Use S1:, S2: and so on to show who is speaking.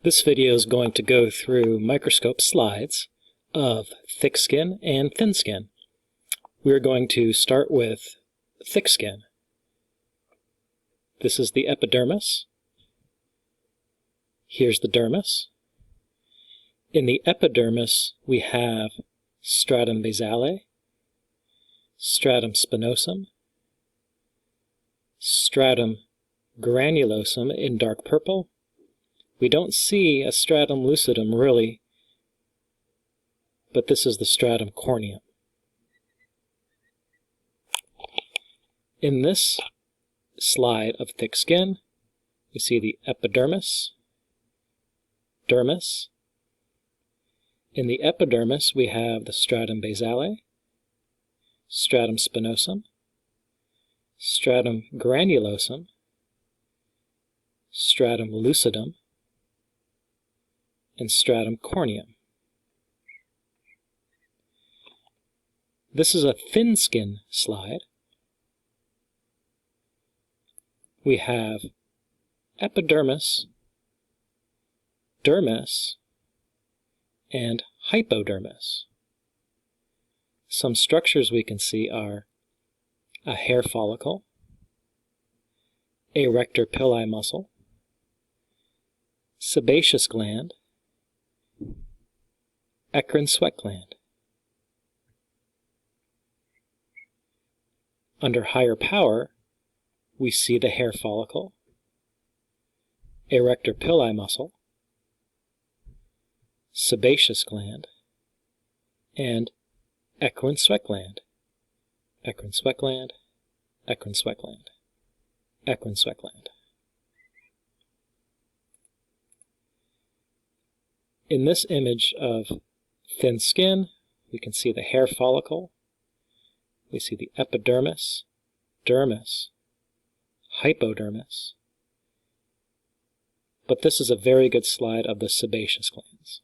S1: This video is going to go through microscope slides of thick skin and thin skin. We're going to start with thick skin. This is the epidermis. Here's the dermis. In the epidermis, we have stratum basale, stratum spinosum, stratum granulosum in dark purple. We don't see a stratum lucidum really, but this is the stratum corneum. In this slide of thick skin, we see the epidermis, dermis. In the epidermis, we have the stratum basale, stratum spinosum, stratum granulosum, stratum lucidum, and stratum corneum. This is a thin skin slide. We have epidermis, dermis, and hypodermis. Some structures we can see are a hair follicle, erector pili muscle, sebaceous gland, eccrine sweat gland. Under higher power, we see the hair follicle, erector pili muscle, sebaceous gland, and eccrine sweat gland. Eccrine sweat gland, eccrine sweat gland, eccrine sweat gland. In this image of thin skin, we can see the hair follicle, we see the epidermis, dermis, hypodermis, but this is a very good slide of the sebaceous glands.